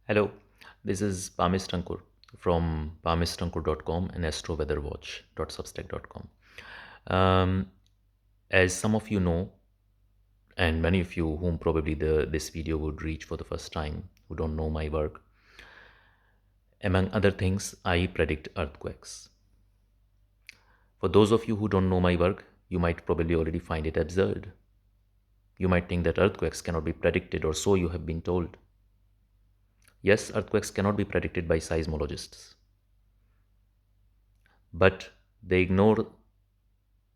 Hello, this is Pamis Tankur from pamistankur.com and astroweatherwatch.substack.com. Um, as some of you know, and many of you whom probably this video would reach for the first time, who don't know my work, among other things, I predict earthquakes. For those of you who don't know my work, you might probably already find it absurd. You might think that earthquakes cannot be predicted, or so you have been told. Yes, earthquakes cannot be predicted by seismologists, but they ignore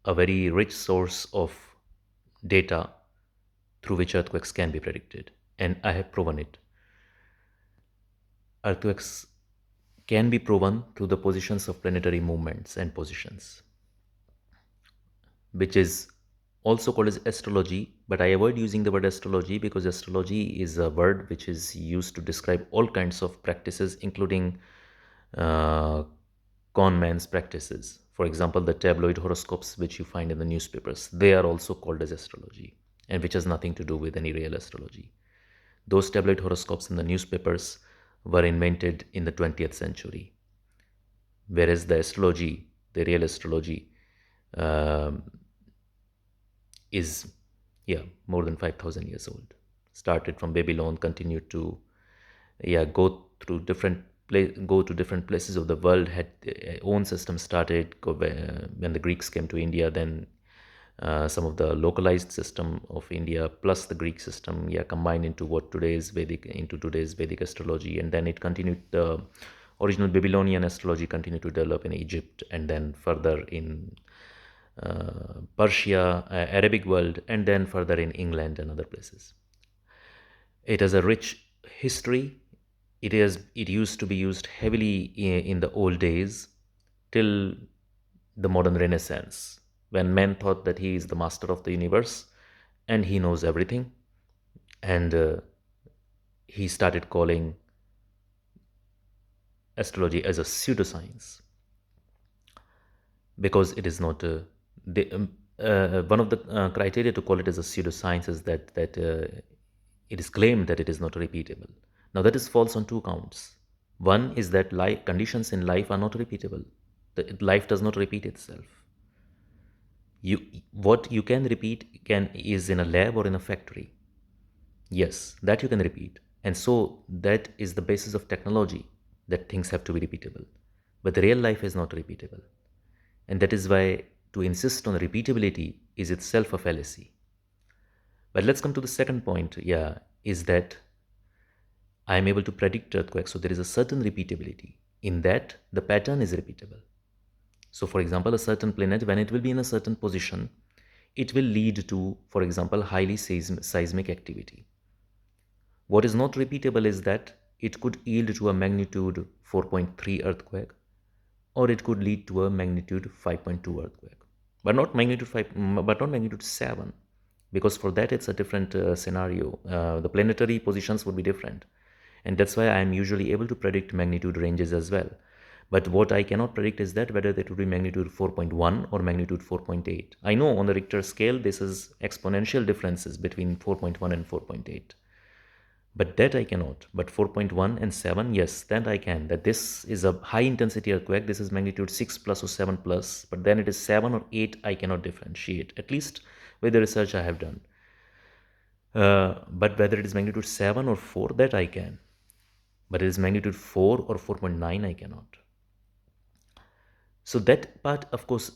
a very rich source of data through which earthquakes can be predicted. And I have proven it. Earthquakes can be proven through the positions of planetary movements and positions, which is also called as astrology. But I avoid using the word astrology because astrology is a word which is used to describe all kinds of practices, including uh, con man's practices. For example, the tabloid horoscopes which you find in the newspapers, they are also called as astrology, and which has nothing to do with any real astrology. Those tabloid horoscopes in the newspapers were invented in the 20th century, whereas the astrology, the real astrology, um, is, yeah, more than 5,000 years old. Started from Babylon, continued to, yeah, go to different places of the world, had their own system started when the Greeks came to India. Then some of the localized system of India plus the Greek system, yeah, combined into today's Vedic astrology. And then it continued, the original Babylonian astrology continued to develop in Egypt, and then further in Persia, Arabic world, and then further in England and other places. It has a rich history. It used to be used heavily in the old days till the modern Renaissance, when man thought that he is the master of the universe and he knows everything, and he started calling astrology as a pseudoscience because it is not one of the criteria to call it as a pseudoscience is that it is claimed that it is not repeatable. Now that is false on two counts. One is that conditions in life are not repeatable. Life does not repeat itself. You What you can repeat can is in a lab or in a factory. Yes, that you can repeat. And so that is the basis of technology, that things have to be repeatable. But the real life is not repeatable. And that is why to insist on repeatability is itself a fallacy. But let's come to the second point, yeah, is that I am able to predict earthquakes. So there is a certain repeatability. In that, the pattern is repeatable. So for example, a certain planet, when it will be in a certain position, it will lead to, for example, highly seismic activity. What is not repeatable is that it could yield to a magnitude 4.3 earthquake, or it could lead to a magnitude 5.2 earthquake, but not magnitude 5, but not magnitude 7, because for that it's a different scenario. The planetary positions would be different, and that's why I am usually able to predict magnitude ranges as well. But what I cannot predict is that whether it would be magnitude 4.1 or magnitude 4.8. I know on the Richter scale this is exponential differences between 4.1 and 4.8. But that I cannot. But 4.1 and 7, yes, that I can. That this is a high intensity earthquake. This is magnitude 6 plus or 7 plus. But then it is 7 or 8, I cannot differentiate, at least with the research I have done. But whether it is magnitude 7 or 4, that I can. But it is magnitude 4 or 4.9, I cannot. So that part, of course,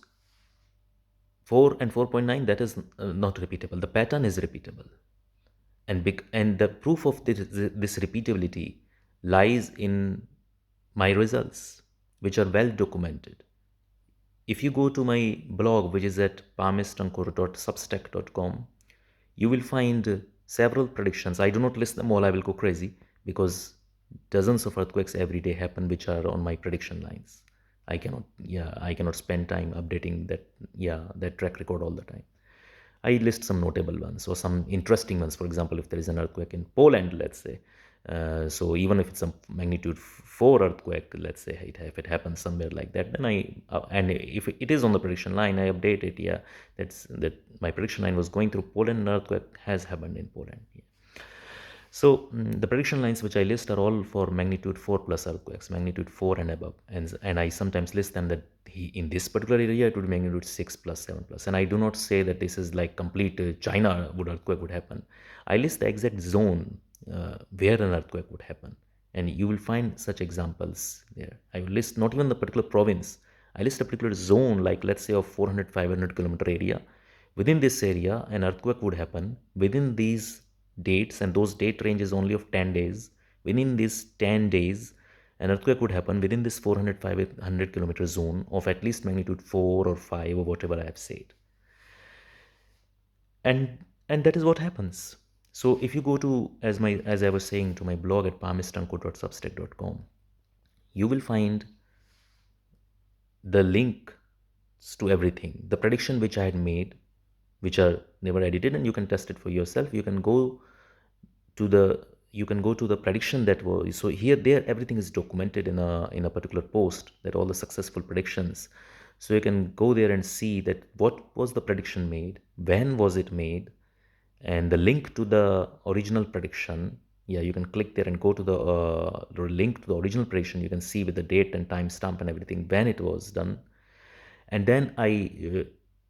4 and 4.9, that is not repeatable. The pattern is repeatable. And the proof of this repeatability lies in my results, which are well documented. If you go to my blog, which is at palmistankur.substack.com, you will find several predictions. I do not list them all, I will go crazy, because dozens of earthquakes every day happen which are on my prediction lines. I cannot spend time updating that track record all the time. I list some notable ones or some interesting ones. For example, if there is an earthquake in Poland, let's say, so even if it's a magnitude 4 earthquake, let's say if it happens somewhere like that, then and if it is on the prediction line, I update it. Yeah, that my prediction line was going through Poland. An earthquake has happened in Poland. Yeah. So the prediction lines which I list are all for magnitude 4 plus earthquakes, magnitude 4 and above. And I sometimes list them that in this particular area it would be magnitude 6 plus 7 plus. And I do not say that this is like complete China would earthquake would happen. I list the exact zone where an earthquake would happen. And you will find such examples there. I will list not even the particular province. I list a particular zone, like let's say of 400, 500 kilometer area. Within this area, an earthquake would happen within these dates, and those date range is only of 10 days. Within these 10 days, an earthquake would happen within this 400, 500 kilometer zone of at least magnitude 4 or 5 or whatever I have said. And that is what happens. So if you go to, as I was saying, to my blog at palmistanko.substack.com, you will find the link to everything. The prediction which I had made, which are never edited, and you can test it for yourself. To the you can go to the prediction that was, so here there everything is documented in a particular post, that all the successful predictions. So you can go there and see that what was the prediction made, when was it made, and the link to the original prediction. Yeah, you can click there and go to the link to the original prediction. You can see with the date and time stamp and everything when it was done. And then I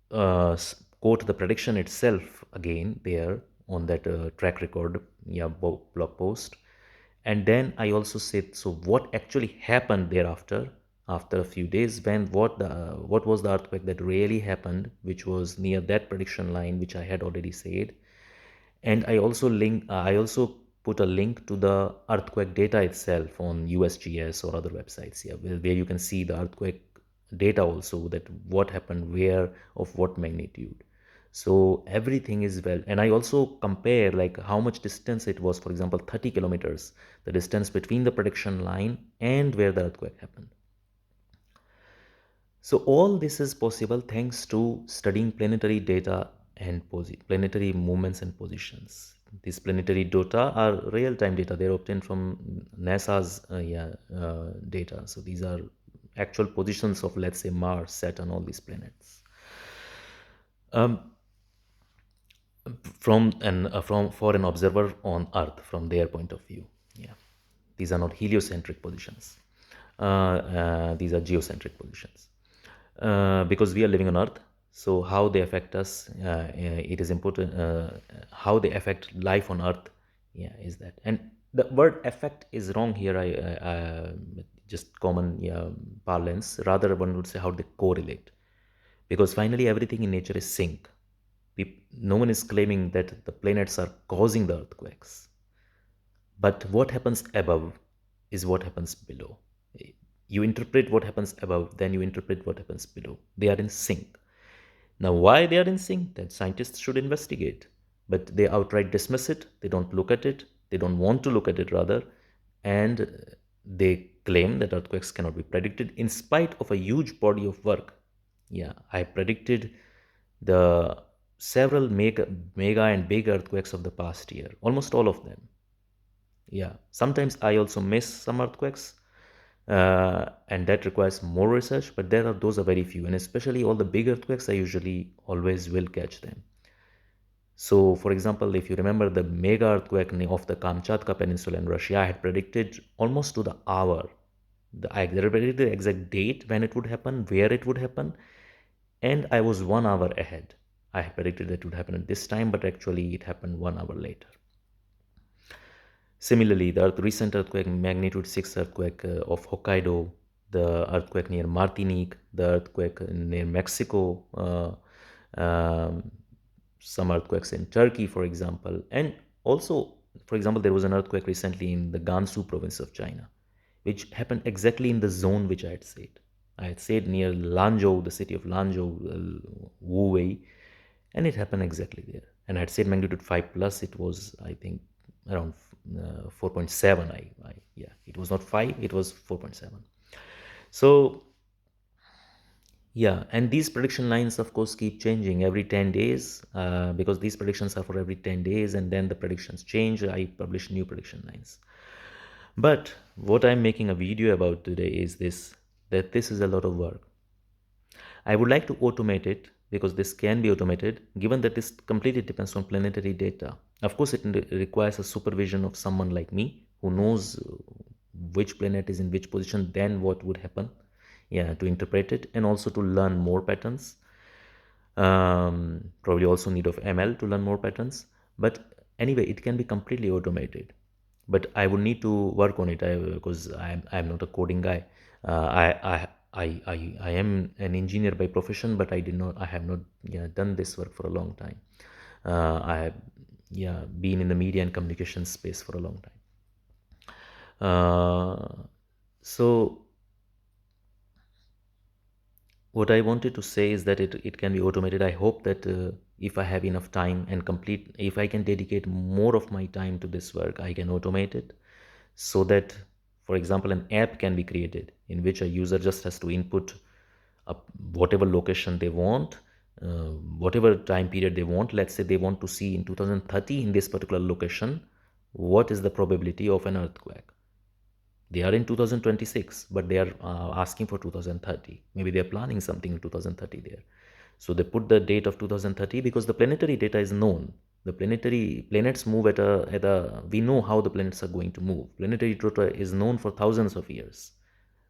quote the prediction itself again there on that track record, yeah, blog post. And then I also said, so what actually happened thereafter, after a few days, when what was the earthquake that really happened, which was near that prediction line which I had already said. And I also put a link to the earthquake data itself on USGS or other websites, yeah, where you can see the earthquake data also, that what happened where, of what magnitude. So everything is well. And I also compare like how much distance it was, for example 30 kilometers, the distance between the prediction line and where the earthquake happened. So all this is possible thanks to studying planetary data and planetary movements and positions. These planetary data are real-time data. They're obtained from NASA's data. So these are actual positions of, let's say, Mars, Saturn, all these planets. From for an observer on Earth, from their point of view. Yeah, these are not heliocentric positions. These are geocentric positions. Because we are living on Earth, so how they affect us, it is important. How they affect life on Earth, yeah, is that. And the word affect is wrong here. Just common, yeah, parlance. Rather, one would say how they correlate, because finally everything in nature is sync. No one is claiming that the planets are causing the earthquakes, but what happens above is what happens below. You interpret what happens above, then you interpret what happens below. They are in sync. Now, why they are in sync, that scientists should investigate. But they outright dismiss it. They don't look at it. They don't want to look at it, rather. And they claim that earthquakes cannot be predicted in spite of a huge body of work. Yeah, I predicted the several mega and big earthquakes of the past year, almost all of them. Yeah, sometimes I also miss some earthquakes, and that requires more research, but those are very few, and especially all the big earthquakes, I usually always will catch them. So, for example, if you remember the mega earthquake of the Kamchatka Peninsula in Russia, I had predicted almost to the hour. I predicted the exact date when it would happen, where it would happen, and I was 1 hour ahead. I had predicted that it would happen at this time, but actually it happened 1 hour later. Similarly, the recent earthquake, magnitude 6 earthquake of Hokkaido, the earthquake near Martinique, the earthquake near Mexico, some earthquakes in Turkey, for example. And also, for example, there was an earthquake recently in the Gansu province of China, which happened exactly in the zone which I had said. I had said near Lanzhou, the city of Lanzhou, Wuwei, and it happened exactly there. And I had said magnitude 5 plus. It was, I think, around 4.7. Yeah, it was not 5, it was 4.7. So yeah, and these prediction lines of course keep changing every 10 days, because these predictions are for every 10 days, and then the predictions change. I publish new prediction lines. But what I'm making a video about today is that this is a lot of work. I would like to automate it, because this can be automated, given that this completely depends on planetary data. Of course, it requires a supervision of someone like me who knows which planet is in which position, then what would happen, yeah, to interpret it, and also to learn more patterns. Probably also need of ML to learn more patterns. But anyway, it can be completely automated. But I would need to work on it because I'm not a coding guy. I am an engineer by profession, but I have not, yeah, done this work for a long time. I have, yeah, been in the media and communication space for a long time. So what I wanted to say is that it can be automated. I hope that if I have enough time and if I can dedicate more of my time to this work, I can automate it so that, for example, an app can be created in which a user just has to input whatever location they want, whatever time period they want. Let's say they want to see in 2030 in this particular location, what is the probability of an earthquake. They are in 2026, but they are asking for 2030. Maybe they are planning something in 2030 there. So they put the date of 2030 because the planetary data is known. The planetary planets move we know how the planets are going to move. Planetary data is known for thousands of years.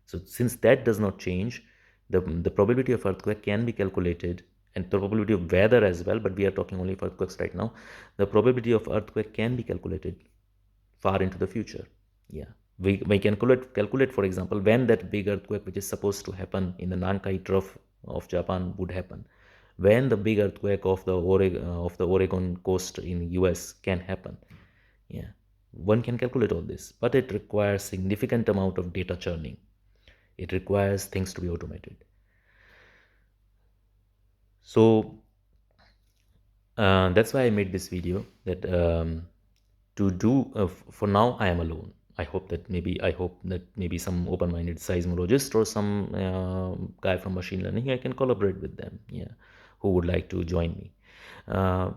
So since that does not change, the probability of earthquake can be calculated, and the probability of weather as well, but we are talking only of earthquakes right now. The probability of earthquake can be calculated far into the future. Yeah, we can calculate, for example, when that big earthquake which is supposed to happen in the Nankai Trough of Japan would happen, when the big earthquake of the Oregon coast in US can happen. Yeah, one can calculate all this, but it requires significant amount of data churning. It requires things to be automated. So that's why I made this video, that to do for now I am alone. I hope that maybe some open-minded seismologist or some guy from machine learning, I can collaborate with them, yeah, who would like to join me. uh,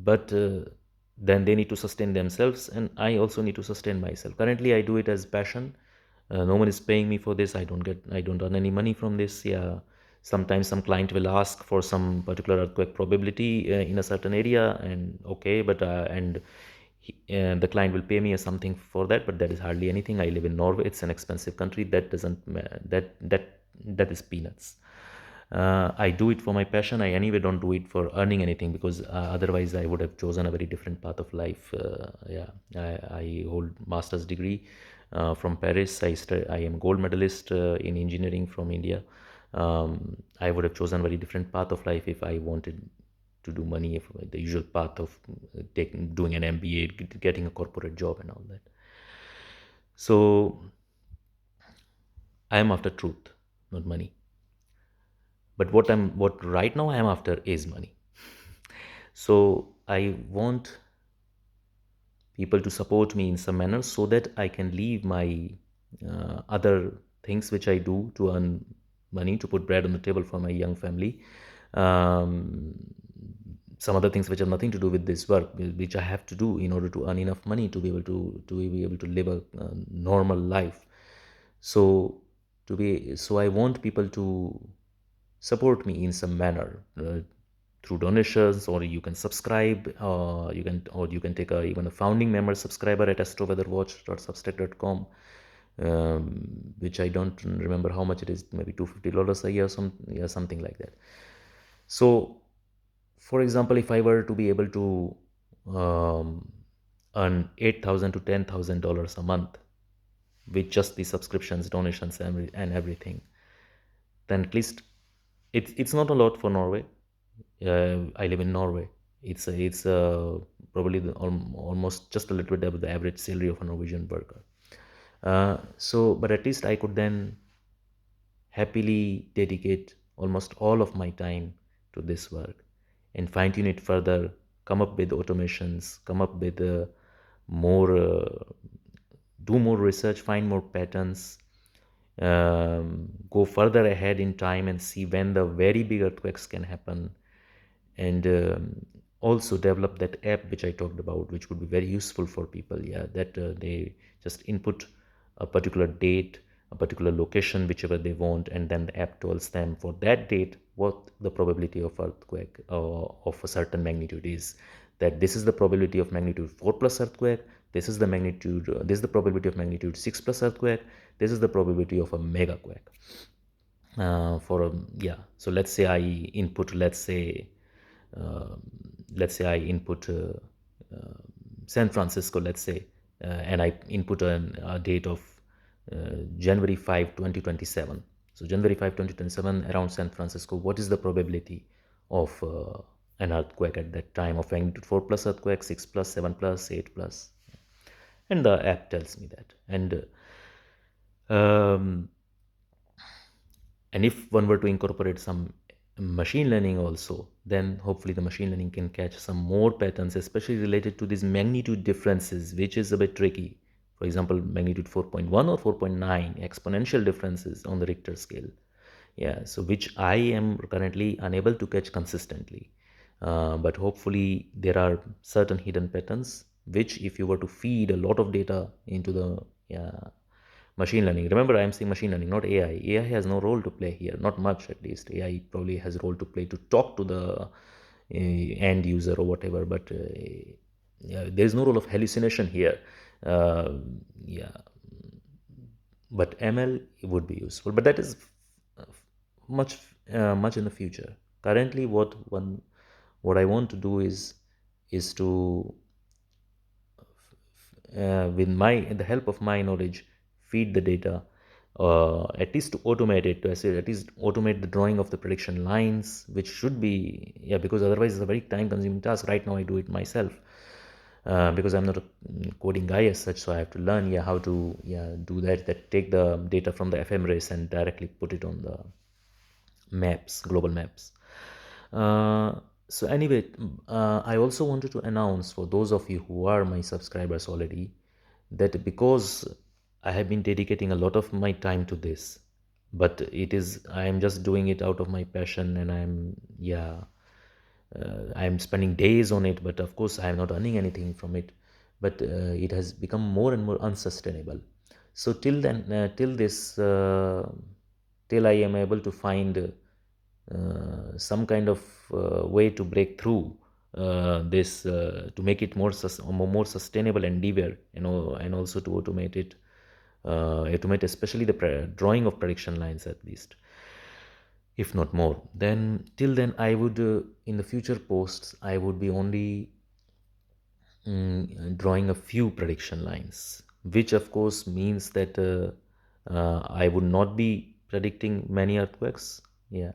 but then they need to sustain themselves, and I also need to sustain myself. Currently I do it as passion. No one is paying me for this. I don't earn any money from this. Yeah, sometimes some client will ask for some particular earthquake probability in a certain area, and okay, but the client will pay me something for that, but that is hardly anything. I live in Norway. It's an expensive country. That doesn't that is peanuts. I do it for my passion. I anyway don't do it for earning anything, because otherwise I would have chosen a very different path of life. Yeah, I hold master's degree from Paris. I am gold medalist in engineering from India. I would have chosen a very different path of life if I wanted to do money, if the usual path of doing an MBA, getting a corporate job and all that. So I am after truth, not money. But what right now I am after is money. So I want people to support me in some manner so that I can leave my other things which I do to earn money, to put bread on the table for my young family. Um, some other things which have nothing to do with this work, which I have to do in order to earn enough money to be able to live a normal life. So I want people to support me in some manner, through donations, or you can subscribe, you can take even a founding member subscriber at astroweatherwatch.substack.com, which I don't remember how much it is, maybe $250 a year, something like that. So for example, if I were to be able to earn $8,000 to $10,000 a month with just the subscriptions, donations, and everything, then at least it's not a lot for Norway. I live in Norway. It's probably almost just a little bit above the average salary of a Norwegian worker. But at least I could then happily dedicate almost all of my time to this work and fine tune it further, come up with automations, come up with more, do more research, find more patterns, go further ahead in time and see when the very big earthquakes can happen, and also develop that app which I talked about, which would be very useful for people. Yeah, that they just input a particular date, a particular location, whichever they want, and then the app tells them for that date what the probability of earthquake of a certain magnitude is. that this is the probability of magnitude 4 plus earthquake, this is the magnitude, this is the probability of magnitude 6 plus earthquake, this is the probability of a mega quake. For a, yeah, so let's say I input, uh, let's say I input uh, San Francisco, let's say, and I input a date of January 5, 2027. So January 5, 2027, around San Francisco, what is the probability of an earthquake at that time of magnitude 4 plus earthquake, 6 plus, 7 plus, 8 plus? And the app tells me that. Um, and if one were to incorporate some machine learning also, then hopefully the machine learning can catch some more patterns, especially related to these magnitude differences, which is a bit tricky. For example, magnitude 4.1 or 4.9 exponential differences on the Richter scale. Yeah, so which I am currently unable to catch consistently. But hopefully there are certain hidden patterns which, if you were to feed a lot of data into the, yeah, machine learning, remember I am saying machine learning, not AI has no role to play here, not much at least. AI probably has a role to play to talk to the end user or whatever, but yeah, there is no role of hallucination here. Yeah, but ML would be useful, but that is uh, much much in the future. Currently, what I want to do is to with my the help of my knowledge, feed the data, at least to automate it, to say at least automate the drawing of the prediction lines, which should be, yeah, because otherwise it's a very time consuming task. Right now I do it myself, because I'm not a coding guy as such, so I have to learn, yeah, how to, yeah, do that take the data from the fMRIS and directly put it on the maps, global maps. uh, so anyway, I also wanted to announce for those of you who are my subscribers already, that because I have been dedicating a lot of my time to this, but I am just doing it out of my passion, and I'm spending days on it, but of course I am not earning anything from it. But it has become more and more unsustainable. So till I am able to find some kind of way to break through this, to make it more sustainable endeavor, and also to automate especially the drawing of prediction lines, at least, if not more. Then till then I would, in the future posts, I would be only drawing a few prediction lines, which of course means that I would not be predicting many earthquakes. Yeah,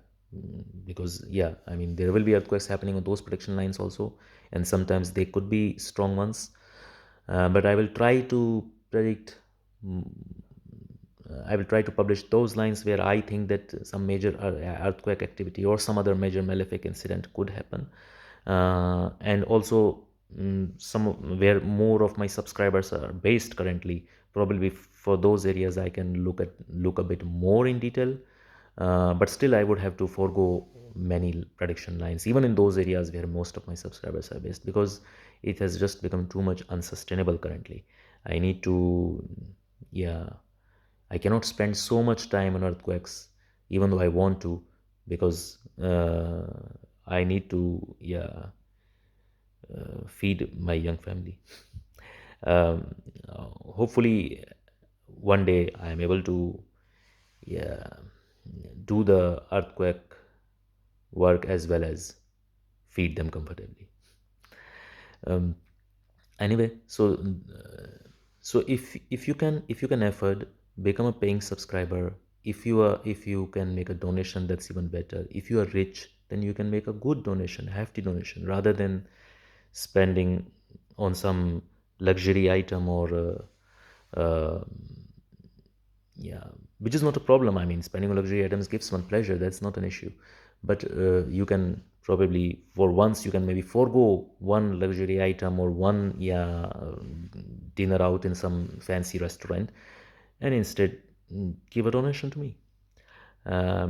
because, yeah, I mean, there will be earthquakes happening on those prediction lines also, and sometimes they could be strong ones. But I will try to predict. mm, I will try to publish those lines where I think that some major earthquake activity or some other major malefic incident could happen, and also some where more of my subscribers are based currently. Probably for those areas I can look a bit more in detail, but still I would have to forego many prediction lines even in those areas where most of my subscribers are based, because it has just become too much unsustainable currently. I need to, yeah, I cannot spend so much time on earthquakes, even though I want to, because I need to, yeah, feed my young family. um, Hopefully, one day I am able to, yeah, do the earthquake work as well as feed them comfortably. Um, Anyway, so if you can afford, become a paying subscriber. If you can make a donation, that's even better. If you are rich, then you can make a good donation, hefty donation, rather than spending on some luxury item, or yeah, which is not a problem. I mean, spending on luxury items gives one pleasure, that's not an issue. But you can probably, for once, you can maybe forego one luxury item or one, yeah, dinner out in some fancy restaurant, and instead give a donation to me.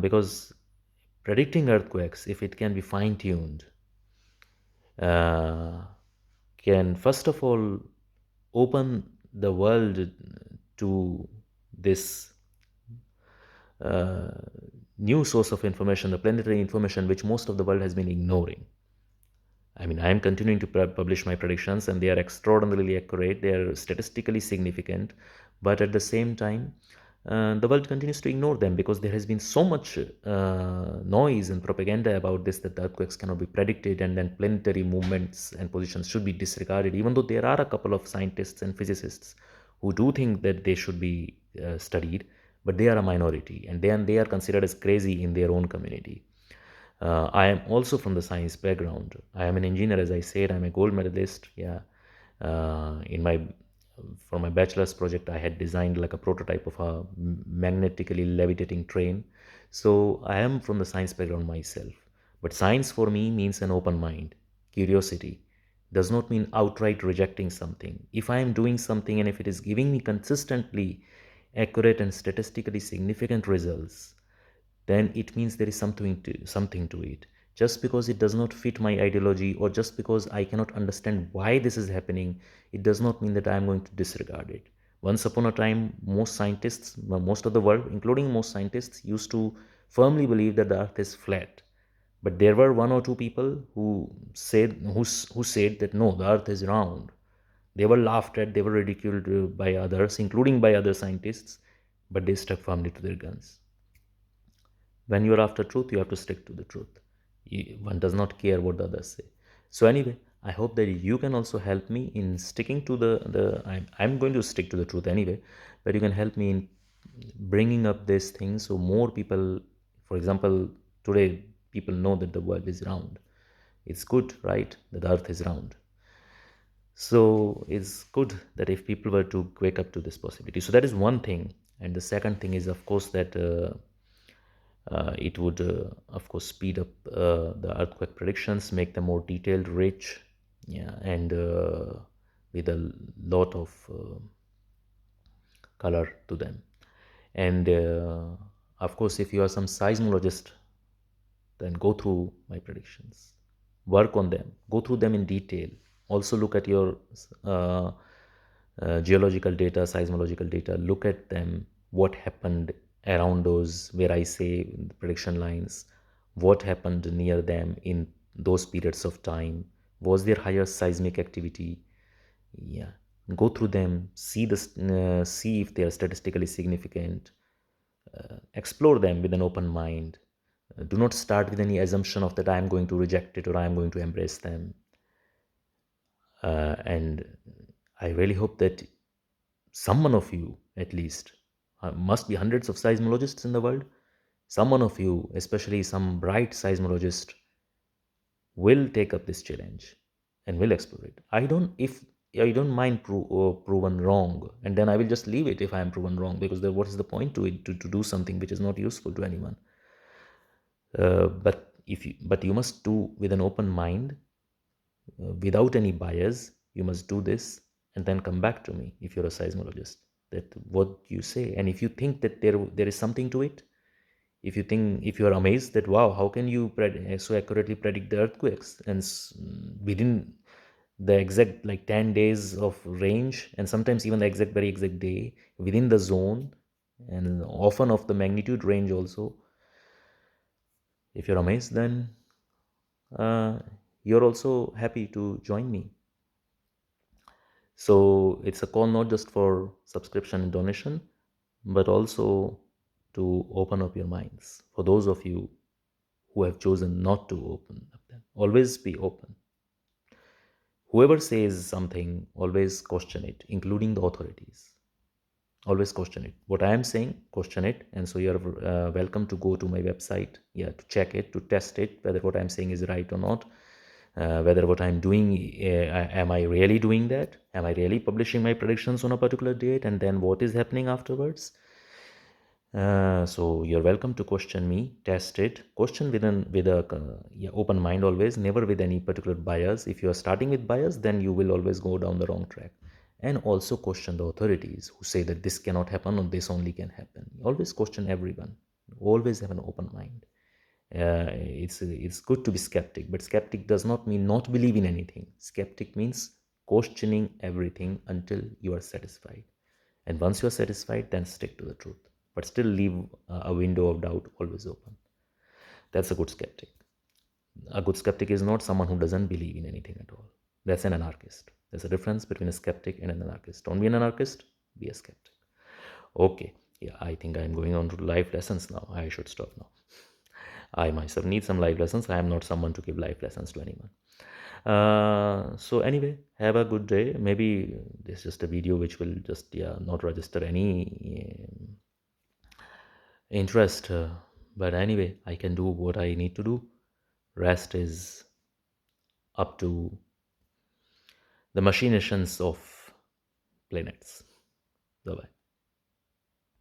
Because predicting earthquakes, if it can be fine tuned, uh, can first of all open the world to this uh, new source of information, the planetary information, which most of the world has been ignoring. I mean, I am continuing to publish my predictions, and they are extraordinarily accurate. They are statistically significant, but at the same time, the world continues to ignore them because there has been so much noise and propaganda about this, that the earthquakes cannot be predicted, and then planetary movements and positions should be disregarded. Even though there are a couple of scientists and physicists who do think that they should be studied, but they are a minority, and they are considered as crazy in their own community. I am also from the science background. I am an engineer, as I said. I'm a gold medalist. Yeah, in my for my bachelor's project, I had designed like a prototype of a magnetically levitating train. So I am from the science background myself. But science for me means an open mind, curiosity. Does not mean outright rejecting something. If I am doing something and if it is giving me consistently accurate and statistically significant results, then it means there is something to it. Just because it does not fit my ideology, or just because I cannot understand why this is happening, it does not mean that I am going to disregard it. Once upon a time, most scientists, most of the world, including most scientists, used to firmly believe that the earth is flat. But there were one or two people who said that no, the earth is round. They were laughed at, they were ridiculed by others, including by other scientists, but they stuck firmly to their guns. When you are after truth, you have to stick to the truth. One does not care what the others say. So anyway, I hope that you can also help me in sticking to I'm going to stick to the truth anyway, but you can help me in bringing up this thing so more people, for example, today people know that the world is round. It's good, right, that the earth is round. So it's good that if people were to wake up to this possibility. So that is one thing. And the second thing is, of course, that it would, of course, speed up the earthquake predictions, make them more detailed, rich, yeah, and with a lot of color to them. And of course, if you are some seismologist, then go through my predictions, work on them, go through them in detail. Also, look at your geological data, seismological data, look at them, what happened around those where I say the prediction lines, what happened near them in those periods of time, was there higher seismic activity? Yeah, go through them, see if they are statistically significant, explore them with an open mind. Do not start with any assumption of that I am going to reject it or I am going to embrace them. And I really hope that someone of you, at least, must be hundreds of seismologists in the world. Someone of you, especially some bright seismologist, will take up this challenge and will explore it. I don't mind proven wrong, and then I will just leave it if I am proven wrong, because what is the point to it, to do something which is not useful to anyone? But you must do with an open mind, without any bias. You must do this and then come back to me if you're a seismologist, that what you say. And if you think that there is something to it, if you are amazed that wow, how can you so accurately predict the earthquakes, and within the exact like 10 days of range, and sometimes even the very exact day within the zone, and often of the magnitude range also, if you're amazed, then uh, you're also happy to join me. So it's a call not just for subscription and donation, but also to open up your minds. For those of you who have chosen not to open up them, always be open. Whoever says something, always question it, including the authorities. Always question it. What I am saying, question it. And so you're welcome to go to my website, yeah, to check it, to test it, whether what I'm saying is right or not. Whether what I'm doing, am I really doing that? Am I really publishing my predictions on a particular date? And then what is happening afterwards? So you're welcome to question me, test it, question with a yeah, open mind always, never with any particular bias. If you are starting with bias, then you will always go down the wrong track. And also question the authorities who say that this cannot happen or this only can happen. Always question everyone. Always have an open mind. It's good to be skeptic, but skeptic does not mean not believe in anything. Skeptic means questioning everything until you are satisfied. And once you are satisfied, then stick to the truth. But still leave a window of doubt always open. That's a good skeptic. A good skeptic is not someone who doesn't believe in anything at all. That's an anarchist. There's a difference between a skeptic and an anarchist. Don't be an anarchist, be a skeptic. Okay, yeah, I think I'm going on to life lessons now. I should stop now. I myself need some life lessons. I am not someone to give life lessons to anyone. So anyway, have a good day. Maybe this is just a video which will just not register any interest. But anyway, I can do what I need to do. Rest is up to the machinations of planets. Bye bye.